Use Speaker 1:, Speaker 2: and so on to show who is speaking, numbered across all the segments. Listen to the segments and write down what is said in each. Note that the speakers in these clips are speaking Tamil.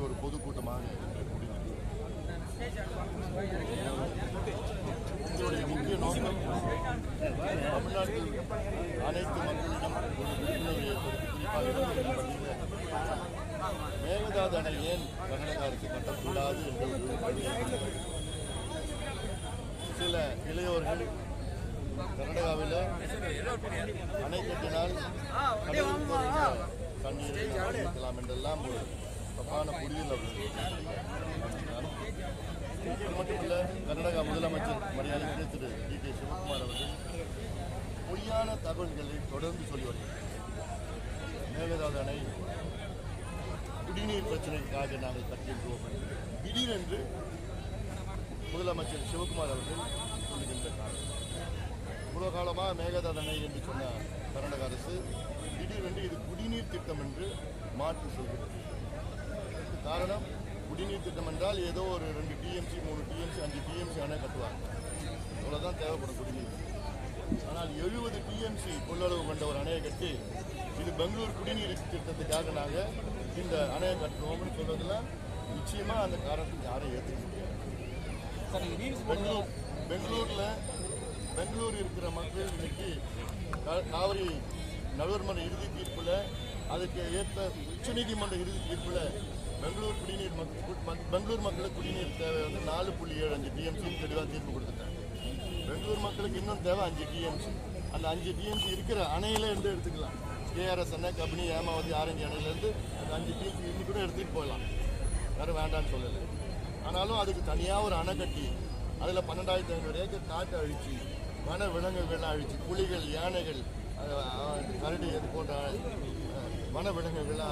Speaker 1: ஒரு பொதுக்கூட்டமாக இதனுடைய முக்கிய நோக்கம் தமிழ்நாட்டில் அனைத்து மக்களிடம் ஒரு விழிப்புணர்வு ஏற்படுத்தி குறிப்பாக மேகதாது அணை ஏன் கர்நாடக அரசு கட்டக்கூடாது என்ற சில இளையோர்கள் கர்நாடகாவில் அணை கட்டினால் தண்ணீரை அளிக்கலாம் என்றெல்லாம் ஒரு தப்பான புரிதல் அவர்கள். இது மட்டுமல்ல, கர்நாடகா முதலமைச்சர் மரியாதைக்குரிய திரு டி.கே. சிவகுமார் அவர்கள் பொய்யான தகவல்களை தொடர்ந்து சொல்லி வருகிறார். மேகதாது அணை குடிநீர் பிரச்சனைக்காக நாங்கள் கட்டியிருக்கிறோம் என்று திடீரென்று முதலமைச்சர் சிவகுமார் அவர்கள் சொல்லுகின்ற காரணம். இவ்வளவு காலமாக மேகதாது அணை என்று சொன்ன கர்நாடக அரசு திடீரென்று இது குடிநீர் திட்டம் என்று மாற்றி சொல்கிறது. காரணம், குடிநீர் திட்டம் என்றால் ஏதோ ஒரு 2 டிஎம்சி 3 டிஎம்சி 5 டிஎம்சி அணை கட்டுவாங்க, இவ்வளவுதான் தேவைப்படும் குடிநீர். ஆனால் 70 டிஎம்சி கொள்ளளவு கொண்ட ஒரு அணையை கட்டி இது பெங்களூர் குடிநீர் திட்டத்துக்காக நாங்கள் இந்த அணையை கட்டுறோம்னு சொல்றதுலாம் நிச்சயமா அந்த காரணத்துக்கு யாரையும் ஏற்றுக்க முடியாது. பெங்களூர் இருக்கிற மக்கள் இன்னைக்கு காவிரி நடுவர்மன்ற இறுதி தீர்ப்புல அதுக்கு ஏற்ற உச்சநீதிமன்ற இறுதி தீர்ப்புல பெங்களூர் மக்களுக்கு குடிநீர் தேவை வந்து 4.75 டிஎம்சி தெளிவாக தீர்ப்பு கொடுத்துட்டாங்க. பெங்களூர் மக்களுக்கு இன்னும் தேவை 5 டிஎம்சி. அந்த 5 டிஎம்சி இருக்கிற அணையில இருந்து எடுத்துக்கலாம். கேஆர்எஸ் அணை, கபினி, ஏமாவதி, ஆரஞ்சு அணையிலேருந்து அந்த 5 டிஎம்சி இன்னும் கூட எடுத்துகிட்டு போயிடலாம், யாரும் வேண்டான்னு சொல்லலை. ஆனாலும் அதுக்கு தனியாக ஒரு அணை கட்டி அதில் 12,500 ஏக்கர் காட்டை அழிச்சு, வன விலங்குகள்லாம் அழிச்சு, புலிகள், யானைகள், கரடி, அது போன்ற வன விலங்குகள்லாம்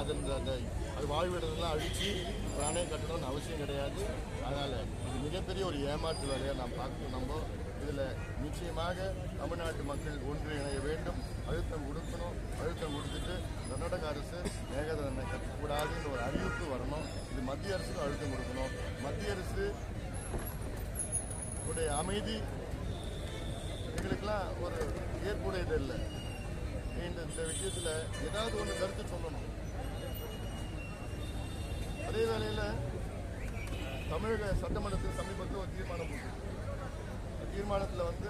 Speaker 1: அது வாழ்விடங்கள்லாம் அழித்து ஒரு அணை கட்டணும்னு அவசியம் கிடையாது. அதனால் இது மிகப்பெரிய ஒரு ஏமாற்று வேலையை நாம் பார்க்கணும். நம்ம இதில் நிச்சயமாக தமிழ்நாட்டு மக்கள் ஒன்றிணைய வேண்டும், அழுத்தம் கொடுத்துட்டு கர்நாடக அரசு மேகதாது அணை கட்டக்கூடாதுன்னு ஒரு அறிவிப்பு வரணும். இது மத்திய அரசுக்கு அழுத்தம் கொடுக்கணும். மத்திய அரசு உடைய அமைதி எங்களுக்கெல்லாம் ஒரு ஏற்புடையது இல்லை. இந்த விஷயத்தில் ஏதாவது ஒன்று கருத்து சொல்லணும். அதே வேளையில் தமிழக சட்டமன்றத்தில் சமீபத்தில் ஒரு தீர்மானம் போட்டு, தீர்மானத்தில் வந்து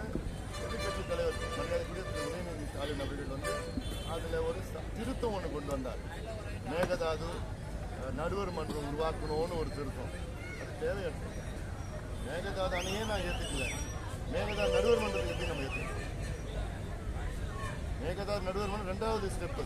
Speaker 1: எதிர்கட்சி தலைவர் மரியாதைக்குரிய திரு உதயநிதி ஸ்டாலின் அவர்கள் அதில் ஒரு திருத்தம் ஒன்று கொண்டு வந்தார். மேகதாது நடுவர் மன்றம் உருவாக்கணும்னு ஒரு திருத்தம். அது தேவையற்றது. மேகதாது அணையே நான் ஏற்றுக்கல, மேகதாது நடுவர் மன்றத்தை எப்படி நம்ம ஏற்றுக்கணும்? மேகதாது நடுவர் மன்றம் 2வது ஸ்டெப்பு.